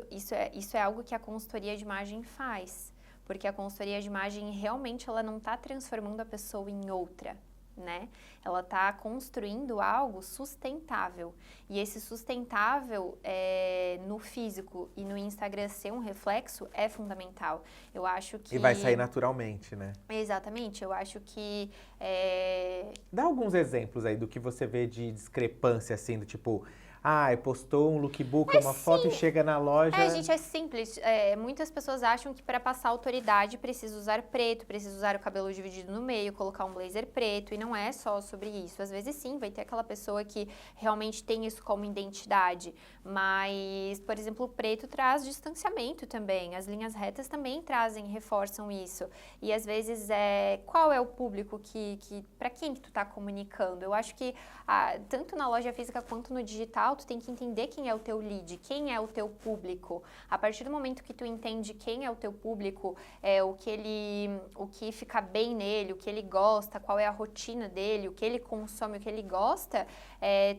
S2: é algo que a consultoria de imagem faz, porque a consultoria de imagem realmente ela não está transformando a pessoa em outra, né? Ela está construindo algo sustentável. E esse sustentável no físico e no Instagram ser um reflexo é fundamental. Eu acho que...
S1: E vai sair naturalmente, né?
S2: Exatamente. Eu acho que...
S1: Dá alguns exemplos aí do que você vê de discrepância, assim, do tipo... Ah, postou um lookbook, uma foto e chega na loja...
S2: gente, é simples. Muitas pessoas acham que para passar autoridade precisa usar preto, precisa usar o cabelo dividido no meio, colocar um blazer preto, e não é só sobre isso. Às vezes sim, vai ter aquela pessoa que realmente tem isso como identidade, mas, por exemplo, o preto traz distanciamento também, as linhas retas também reforçam isso. E às vezes, qual é o público para quem que tu tá comunicando? Eu acho que tanto na loja física quanto no digital, tu tem que entender quem é o teu lead, quem é o teu público. A partir do momento que tu entende quem é o teu público, o que fica bem nele, o que ele gosta, qual é a rotina dele, o que ele consome, o que ele gosta,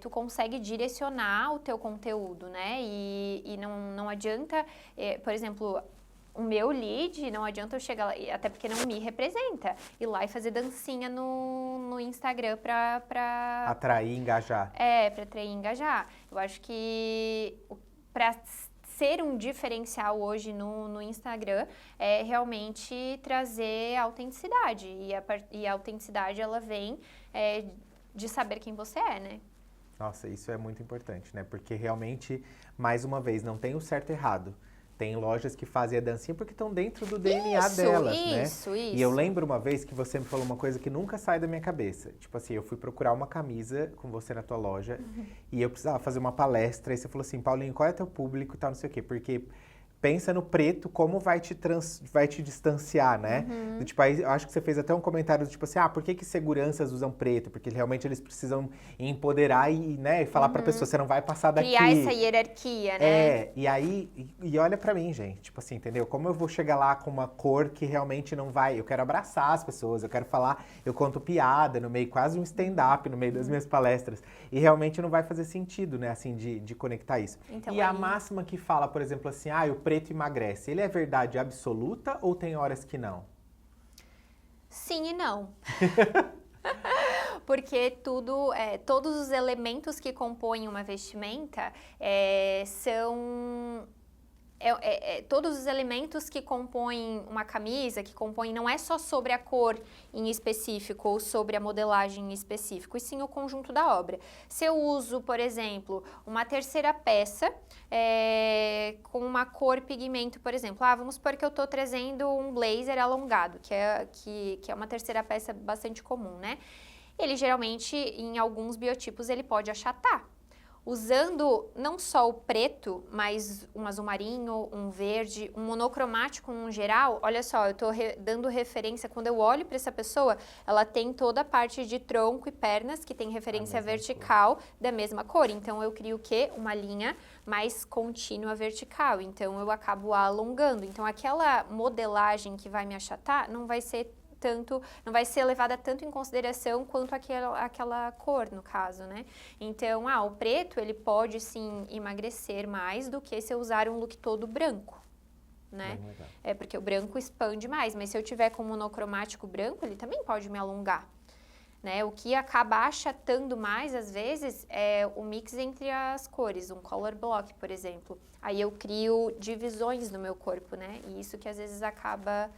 S2: tu consegue direcionar o teu conteúdo, né? E não adianta, por exemplo... O meu lead, não adianta eu chegar lá, até porque não me representa, ir lá e fazer dancinha no Instagram pra...
S1: Atrair, engajar.
S2: Pra atrair e engajar. Eu acho que pra ser um diferencial hoje no Instagram é realmente trazer autenticidade. E a autenticidade, ela vem de saber quem você é, né?
S1: Nossa, isso é muito importante, né? Porque realmente, mais uma vez, não tem o certo e errado. Tem lojas que fazem a dancinha porque estão dentro do DNA delas, né?
S2: Isso.
S1: E eu lembro uma vez que você me falou uma coisa que nunca sai da minha cabeça. Tipo assim, eu fui procurar uma camisa com você na tua loja e eu precisava fazer uma palestra. E você falou assim, Paulinho, qual é teu público e tal, não sei o quê. Porque pensa no preto, como vai te distanciar, né? Tipo, aí, eu acho que você fez até um comentário do tipo assim, por que seguranças usam preto? Porque realmente eles precisam empoderar e falar pra pessoa, você não vai passar daqui.
S2: Criar essa hierarquia, né?
S1: E aí, olha pra mim, gente, tipo assim, entendeu? Como eu vou chegar lá com uma cor que realmente não vai... Eu quero abraçar as pessoas, eu quero falar, eu conto piada no meio, quase um stand-up no meio das minhas palestras. E realmente não vai fazer sentido, né, assim, de conectar isso.
S2: Então,
S1: a máxima que fala, por exemplo, assim, o preto emagrece, ele é verdade absoluta ou tem horas que não?
S2: Sim e não. Porque todos os elementos que compõem uma vestimenta são... todos os elementos que compõem uma camisa, não é só sobre a cor em específico ou sobre a modelagem em específico, e sim o conjunto da obra. Se eu uso, por exemplo, uma terceira peça com uma cor pigmento, por exemplo, vamos supor que eu estou trazendo um blazer alongado, que é uma terceira peça bastante comum, né? Ele geralmente, em alguns biotipos, ele pode achatar. Usando não só o preto, mas um azul marinho, um verde, um monocromático no geral, olha só, eu estou dando referência, quando eu olho para essa pessoa, ela tem toda a parte de tronco e pernas, que tem referência vertical da mesma cor. Então, eu crio o quê? Uma linha mais contínua vertical. Então, eu acabo alongando. Então, aquela modelagem que vai me achatar não vai ser levada tanto em consideração quanto aquela cor, no caso, né? Então, o preto, ele pode, sim, emagrecer mais do que se eu usar um look todo branco, né? Porque o branco expande mais, mas se eu tiver com monocromático branco, ele também pode me alongar, né? O que acaba achatando mais, às vezes, é o mix entre as cores, um color block, por exemplo. Aí eu crio divisões no meu corpo, né? E isso que, às vezes, acaba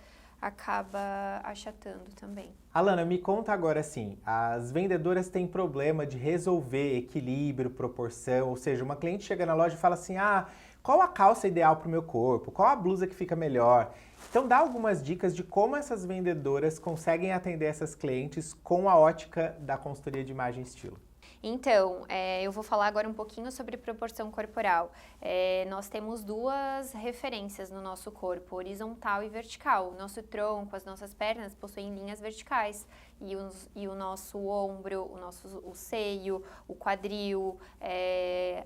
S2: achatando também.
S1: Alana, me conta agora assim, as vendedoras têm problema de resolver equilíbrio, proporção, ou seja, uma cliente chega na loja e fala assim, qual a calça ideal para o meu corpo? Qual a blusa que fica melhor? Então dá algumas dicas de como essas vendedoras conseguem atender essas clientes com a ótica da consultoria de imagem e estilo.
S2: Então, eu vou falar agora um pouquinho sobre proporção corporal. Nós temos duas referências no nosso corpo, horizontal e vertical. O nosso tronco, as nossas pernas possuem linhas verticais e o nosso ombro, o seio, o quadril,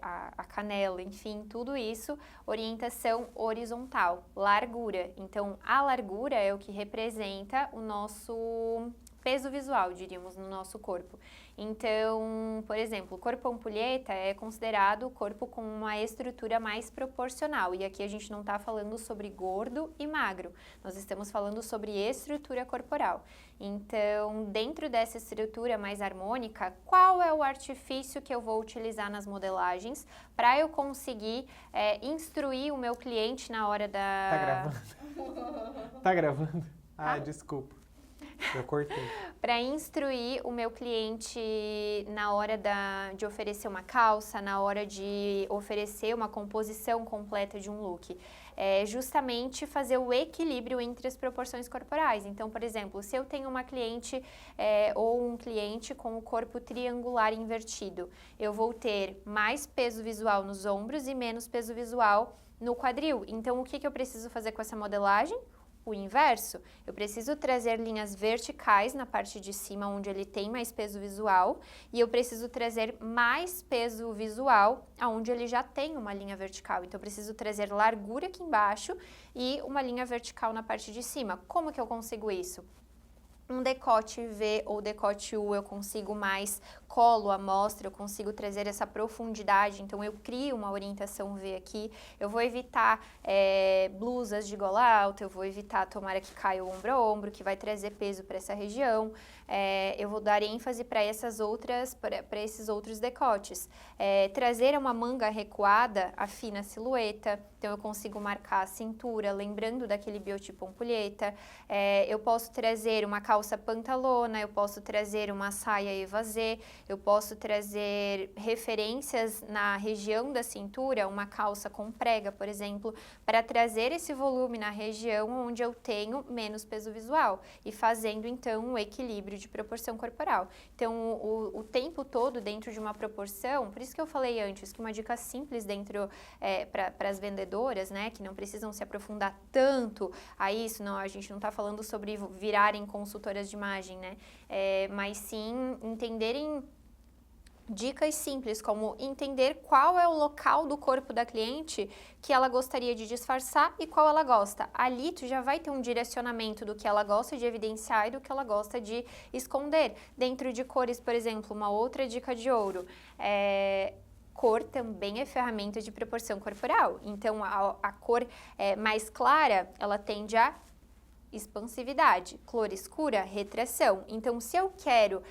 S2: a canela, enfim, tudo isso, orientação horizontal, largura. Então, a largura é o que representa o nosso peso visual, diríamos, no nosso corpo. Então, por exemplo, o corpo ampulheta é considerado o corpo com uma estrutura mais proporcional. E aqui a gente não está falando sobre gordo e magro, nós estamos falando sobre estrutura corporal. Então, dentro dessa estrutura mais harmônica, qual é o artifício que eu vou utilizar nas modelagens para eu conseguir instruir o meu cliente na hora da...
S1: Tá gravando? Tá gravando? Ah, desculpa. Eu cortei.
S2: Para instruir o meu cliente na hora de oferecer uma calça, na hora de oferecer uma composição completa de um look. É justamente fazer o equilíbrio entre as proporções corporais. Então, por exemplo, se eu tenho uma cliente ou um cliente com o corpo triangular invertido, eu vou ter mais peso visual nos ombros e menos peso visual no quadril. Então, o que eu preciso fazer com essa modelagem? O inverso, eu preciso trazer linhas verticais na parte de cima, onde ele tem mais peso visual, e eu preciso trazer mais peso visual, onde ele já tem uma linha vertical. Então, eu preciso trazer largura aqui embaixo e uma linha vertical na parte de cima. Como que eu consigo isso? Um decote V ou decote U, eu consigo mais colo à mostra, eu consigo trazer essa profundidade, então eu crio uma orientação V aqui, eu vou evitar blusas de gola alta, eu vou evitar tomara que caia o ombro a ombro, que vai trazer peso para essa região, eu vou dar ênfase para esses outros decotes. Trazer uma manga recuada afina a silhueta, então eu consigo marcar a cintura, lembrando daquele biotipo ampulheta, eu posso trazer uma calça pantalona, eu posso trazer uma saia evasê, eu posso trazer referências na região da cintura, uma calça com prega, por exemplo, para trazer esse volume na região onde eu tenho menos peso visual e fazendo então um equilíbrio de proporção corporal. Então, o tempo todo dentro de uma proporção, por isso que eu falei antes que uma dica simples dentro para as vendedoras, né, que não precisam se aprofundar tanto a isso, não, a gente não está falando sobre virarem consultoras de imagem, né, mas sim entenderem dicas simples, como entender qual é o local do corpo da cliente que ela gostaria de disfarçar e qual ela gosta. Ali tu já vai ter um direcionamento do que ela gosta de evidenciar e do que ela gosta de esconder. Dentro de cores, por exemplo, uma outra dica de ouro, cor também é ferramenta de proporção corporal. Então, a cor mais clara, ela tende a expansividade, cor escura, retração. Então, se eu quero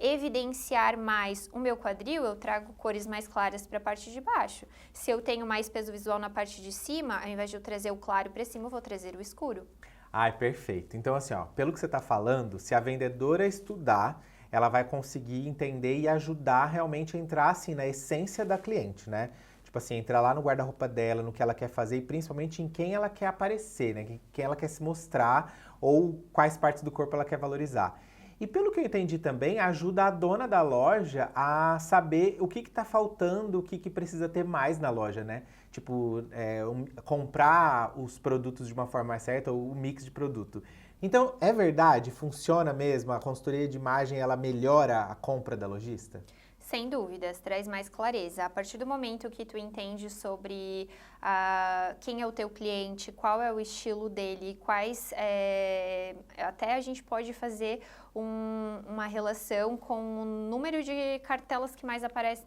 S2: evidenciar mais o meu quadril, eu trago cores mais claras para a parte de baixo. Se eu tenho mais peso visual na parte de cima, ao invés de eu trazer o claro para cima, eu vou trazer o escuro.
S1: Ai, perfeito. Então, assim, ó, pelo que você está falando, se a vendedora estudar, ela vai conseguir entender e ajudar realmente a entrar, assim, na essência da cliente, né? Tipo assim, entrar lá no guarda-roupa dela, no que ela quer fazer e principalmente em quem ela quer aparecer, né? Quem ela quer se mostrar ou quais partes do corpo ela quer valorizar. E pelo que eu entendi também, ajuda a dona da loja a saber o que está faltando, o que precisa ter mais na loja, né? Tipo, comprar os produtos de uma forma mais certa ou o mix de produto. Então, é verdade? Funciona mesmo? A consultoria de imagem, ela melhora a compra da lojista?
S2: Sem dúvidas, traz mais clareza. A partir do momento que tu entende sobre quem é o teu cliente, qual é o estilo dele, até a gente pode fazer uma relação com o número de cartelas que mais aparece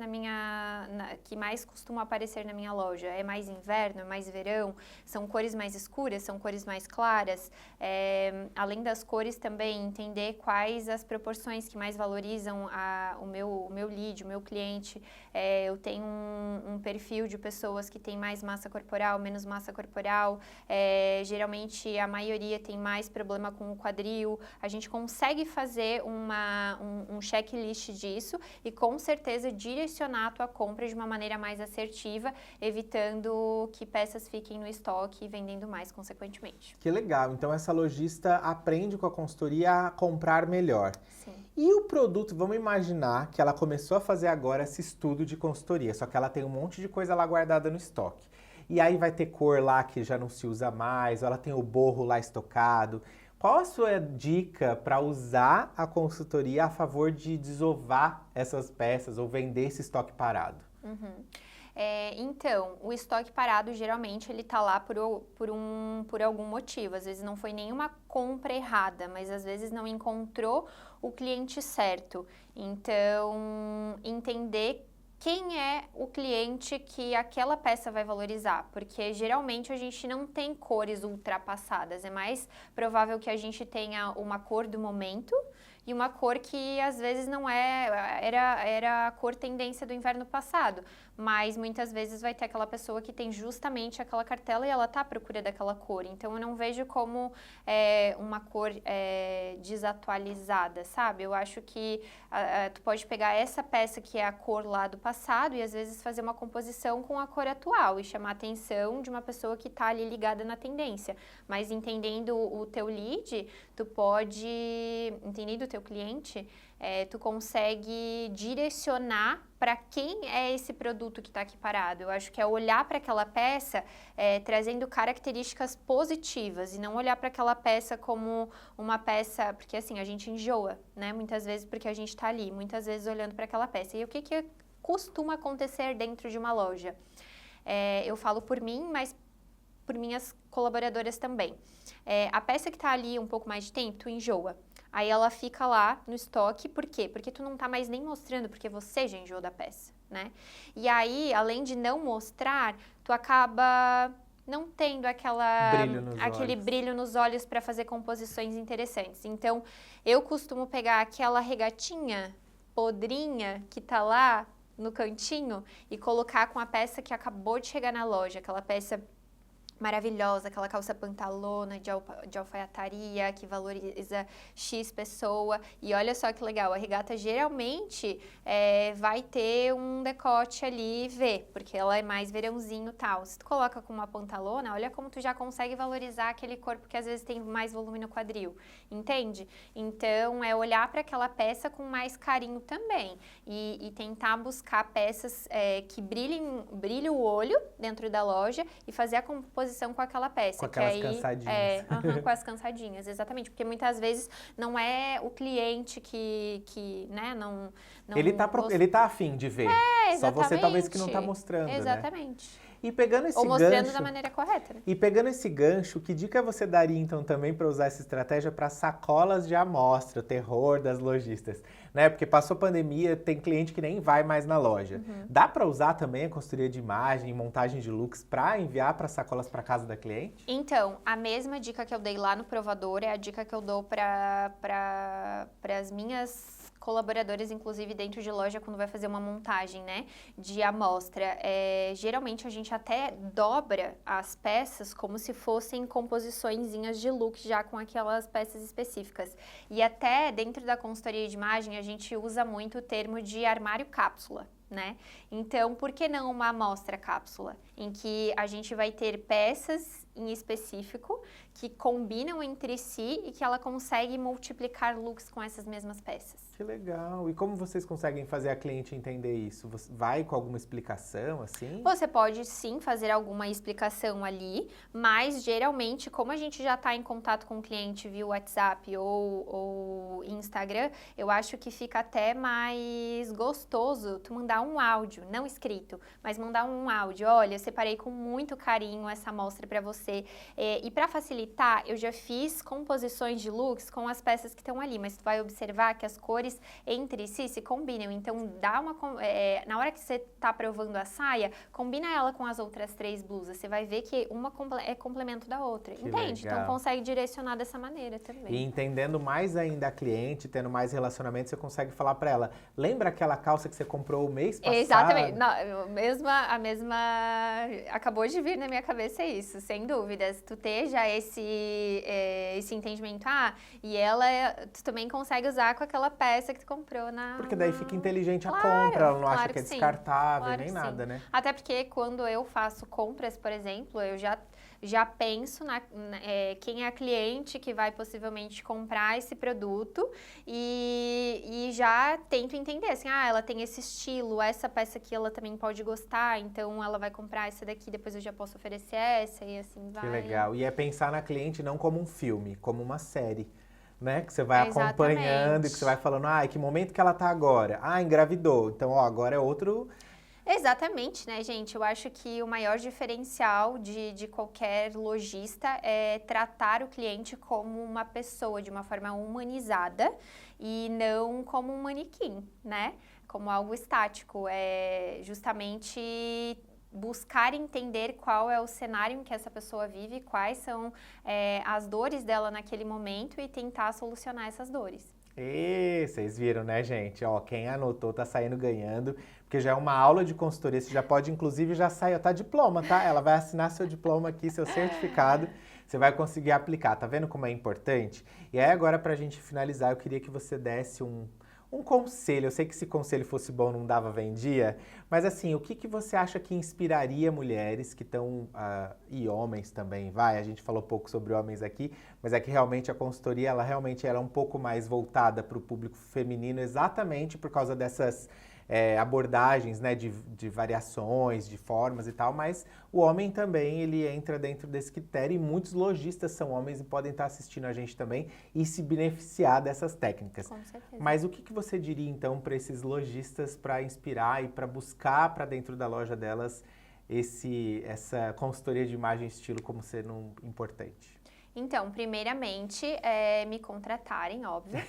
S2: que mais costumam aparecer na minha loja. É mais inverno, é mais verão, são cores mais escuras, são cores mais claras. Além das cores também, entender quais as proporções que mais valorizam o meu lead, o meu cliente. Eu tenho um perfil de pessoas que tem mais massa corporal, menos massa corporal. Geralmente a maioria tem mais problema com o quadril. A gente consegue fazer um checklist disso e com certeza direcionar a tua compra de uma maneira mais assertiva, evitando que peças fiquem no estoque e vendendo mais consequentemente.
S1: Que legal, então essa lojista aprende com a consultoria a comprar melhor.
S2: Sim.
S1: E o produto, vamos imaginar que ela começou a fazer agora esse estudo de consultoria, só que ela tem um monte de coisa lá guardada no estoque. E aí vai ter cor lá que já não se usa mais, ou ela tem o borro lá estocado. Qual a sua dica para usar a consultoria a favor de desovar essas peças ou vender esse estoque parado?
S2: Uhum. Então, o estoque parado, geralmente, ele tá lá por algum motivo. Às vezes não foi nenhuma compra errada, mas às vezes não encontrou o cliente certo. Então, entender quem é o cliente que aquela peça vai valorizar, porque geralmente a gente não tem cores ultrapassadas, é mais provável que a gente tenha uma cor do momento e uma cor que às vezes não era a cor tendência do inverno passado, mas muitas vezes vai ter aquela pessoa que tem justamente aquela cartela e ela está à procura daquela cor, então eu não vejo como uma cor desatualizada, sabe? Eu acho que tu pode pegar essa peça que é a cor lá do passado e às vezes fazer uma composição com a cor atual e chamar a atenção de uma pessoa que está ali ligada na tendência, mas entendendo o teu lead, tu pode, entendendo o teu cliente, tu consegue direcionar para quem é esse produto que está aqui parado. Eu acho que é olhar para aquela peça trazendo características positivas e não olhar para aquela peça como uma peça, porque assim, a gente enjoa, né? Muitas vezes porque a gente está ali, muitas vezes olhando para aquela peça. E o que costuma acontecer dentro de uma loja? Eu falo por mim, mas por minhas colaboradoras também. A peça que está ali um pouco mais de tempo, tu enjoa. Aí ela fica lá no estoque, por quê? Porque tu não tá mais nem mostrando, porque você já enjoou da peça, né? E aí, além de não mostrar, tu acaba não tendo aquele brilho nos olhos para fazer composições interessantes. Então, eu costumo pegar aquela regatinha podrinha que tá lá no cantinho e colocar com a peça que acabou de chegar na loja, aquela peça maravilhosa, aquela calça pantalona de alfaiataria que valoriza X pessoa. E olha só que legal, a regata geralmente vai ter um decote ali V, porque ela é mais verãozinho e tal. Se tu coloca com uma pantalona, olha como tu já consegue valorizar aquele corpo que às vezes tem mais volume no quadril, entende? Então, é olhar para aquela peça com mais carinho também e tentar buscar peças que brilhem o olho dentro da loja e fazer a composição com aquela peça.
S1: Com aquelas cansadinhas.
S2: Com as cansadinhas, exatamente. Porque muitas vezes não é o cliente que né, não
S1: ele tá afim de ver. Só você talvez que não tá mostrando,
S2: exatamente.
S1: Né? E pegando esse
S2: Ou mostrando
S1: gancho,
S2: da maneira correta, né?
S1: E pegando esse gancho, que dica você daria então também para usar essa estratégia para sacolas de amostra, o terror das lojistas, né? Porque passou a pandemia, tem cliente que nem vai mais na loja. Dá para usar também a consultoria de imagem, montagem de looks para enviar para sacolas para casa da cliente?
S2: Então, a mesma dica que eu dei lá no provador é a dica que eu dou para as minhas colaboradores, inclusive dentro de loja, quando vai fazer uma montagem, né, de amostra. Geralmente a gente até dobra as peças como se fossem composiçõezinhas de look já com aquelas peças específicas. E até dentro da consultoria de imagem a gente usa muito o termo de armário cápsula, né? Então, por que não uma amostra cápsula? Em que a gente vai ter peças em específico que combinam entre si e que ela consegue multiplicar looks com essas mesmas peças.
S1: Que legal! E como vocês conseguem fazer a cliente entender isso? Você vai com alguma explicação, assim?
S2: Você pode sim fazer alguma explicação ali, mas geralmente, como a gente já está em contato com o cliente via WhatsApp ou Instagram, eu acho que fica até mais gostoso tu mandar um áudio, não escrito, mas mandar um áudio. Olha, eu separei com muito carinho essa amostra para você. E para facilitar, eu já fiz composições de looks com as peças que estão ali, mas tu vai observar que as cores entre si se combinam. Então, na hora que você está provando a saia, combina ela com as outras 3 blusas. Você vai ver que uma é complemento da outra.
S1: Que
S2: entende?
S1: legal.
S2: Então, consegue direcionar dessa maneira também.
S1: E entendendo mais ainda a cliente, tendo mais relacionamento, você consegue falar para ela, lembra aquela calça que você comprou o mês passado?
S2: Exatamente. Não, a mesma... Acabou de vir na minha cabeça isso, sem dúvidas. Tu ter já esse entendimento. E tu também consegue usar com aquela peça que tu comprou
S1: Porque daí fica inteligente a compra, ela não acha que é descartável, nem nada, né?
S2: Até porque quando eu faço compras, por exemplo, eu já penso quem é a cliente que vai possivelmente comprar esse produto e já tento entender, assim, ela tem esse estilo, essa peça aqui ela também pode gostar, então ela vai comprar essa daqui, depois eu já posso oferecer essa e assim vai.
S1: Que legal. E é pensar na cliente não como um filme, como uma série. Né? Que você vai acompanhando e que você vai falando, que momento que ela tá agora? Engravidou. Então, agora é outro
S2: Exatamente, né, gente? Eu acho que o maior diferencial de qualquer lojista é tratar o cliente como uma pessoa, de uma forma humanizada e não como um manequim, né? Como algo estático. É justamente buscar entender qual é o cenário em que essa pessoa vive, quais são as dores dela naquele momento e tentar solucionar essas dores.
S1: E vocês viram, né, gente? Ó, quem anotou tá saindo ganhando, porque já é uma aula de consultoria, você já pode, inclusive, já sair, tá diploma, tá? Ela vai assinar seu diploma aqui, seu certificado, você vai conseguir aplicar, tá vendo como é importante? E aí agora, pra gente finalizar, eu queria que você desse um conselho. Eu sei que se conselho fosse bom não dava vendia, mas assim, o que que você acha que inspiraria mulheres que estão, e homens também, vai? A gente falou pouco sobre homens aqui, mas é que realmente a consultoria, ela realmente era um pouco mais voltada para o público feminino, exatamente por causa dessas abordagens, né, de variações, de formas e tal, mas o homem também, ele entra dentro desse critério e muitos lojistas são homens e podem estar assistindo a gente também e se beneficiar dessas técnicas.
S2: Com certeza.
S1: Mas o que que você diria então para esses lojistas para inspirar e para buscar para dentro da loja delas essa consultoria de imagem e estilo como sendo importante?
S2: Então, primeiramente, me contratarem, óbvio.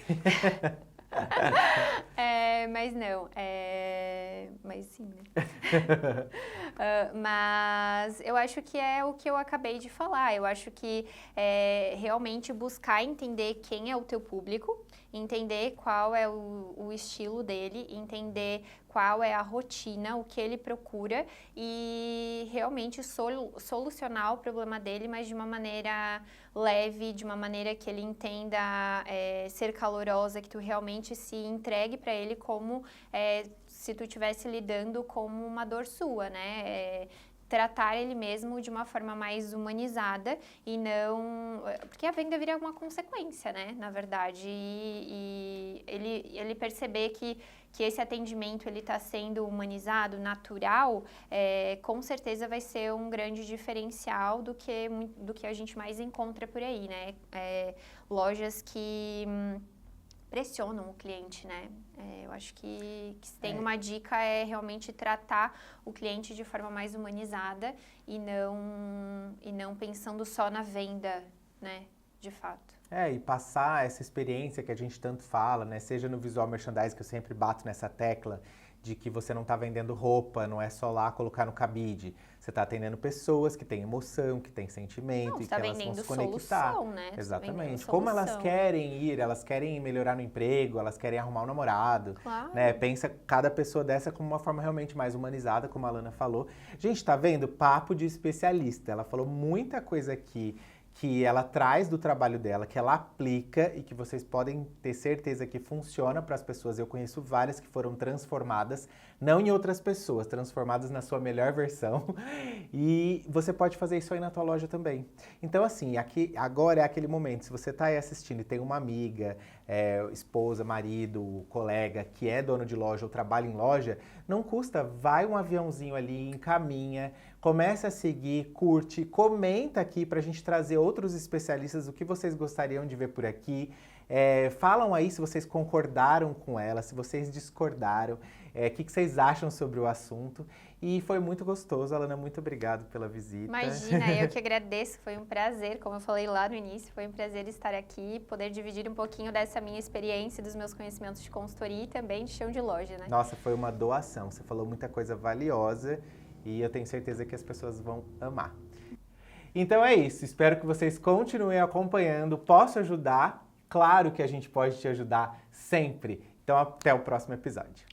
S2: Mas não, mas sim, né? Mas eu acho que é o que eu acabei de falar. Eu acho que realmente buscar entender quem é o teu público, entender qual é o estilo dele, entender qual é a rotina, o que ele procura e realmente solucionar o problema dele, mas de uma maneira leve, de uma maneira que ele entenda ser calorosa, que tu realmente se entregue para ele como se tu estivesse lidando como uma dor sua, né? Tratar ele mesmo de uma forma mais humanizada e não... Porque a venda vira uma consequência, né? Na verdade, e ele perceber que esse atendimento ele está sendo humanizado, natural, com certeza vai ser um grande diferencial do que a gente mais encontra por aí, né? Lojas que pressionam o cliente, né? Eu acho que se tem uma dica é realmente tratar o cliente de forma mais humanizada e não pensando só na venda, né? De fato.
S1: E passar essa experiência que a gente tanto fala, né? Seja no visual merchandising, que eu sempre bato nessa tecla, de que você não está vendendo roupa, não é só lá colocar no cabide. Você está atendendo pessoas que têm emoção, que têm sentimento e que elas vão se conectar.
S2: Solução, né?
S1: Exatamente. Como elas querem ir, elas querem melhorar no emprego, elas querem arrumar um namorado.
S2: Claro.
S1: Né? Pensa cada pessoa dessa como uma forma realmente mais humanizada, como a Alana falou. Gente, tá vendo? Papo de especialista. Ela falou muita coisa aqui que ela traz do trabalho dela, que ela aplica e que vocês podem ter certeza que funciona para as pessoas. Eu conheço várias que foram transformadas, não em outras pessoas, transformadas na sua melhor versão. E você pode fazer isso aí na tua loja também. Então, assim, aqui agora é aquele momento. Se você está aí assistindo e tem uma amiga, esposa, marido, colega que é dono de loja ou trabalha em loja, não custa, vai um aviãozinho ali, encaminha, começa a seguir, curte, comenta aqui pra gente trazer outros especialistas, o que vocês gostariam de ver por aqui. Falam aí se vocês concordaram com ela, se vocês discordaram, o que vocês acham sobre o assunto. E foi muito gostoso, Alana, muito obrigado pela visita.
S2: Imagina, eu que agradeço, foi um prazer, como eu falei lá no início, foi um prazer estar aqui, poder dividir um pouquinho dessa minha experiência, dos meus conhecimentos de consultoria e também de chão de loja, né?
S1: Nossa, foi uma doação, você falou muita coisa valiosa e eu tenho certeza que as pessoas vão amar. Então é isso, espero que vocês continuem acompanhando, posso ajudar? Claro que a gente pode te ajudar sempre. Então até o próximo episódio.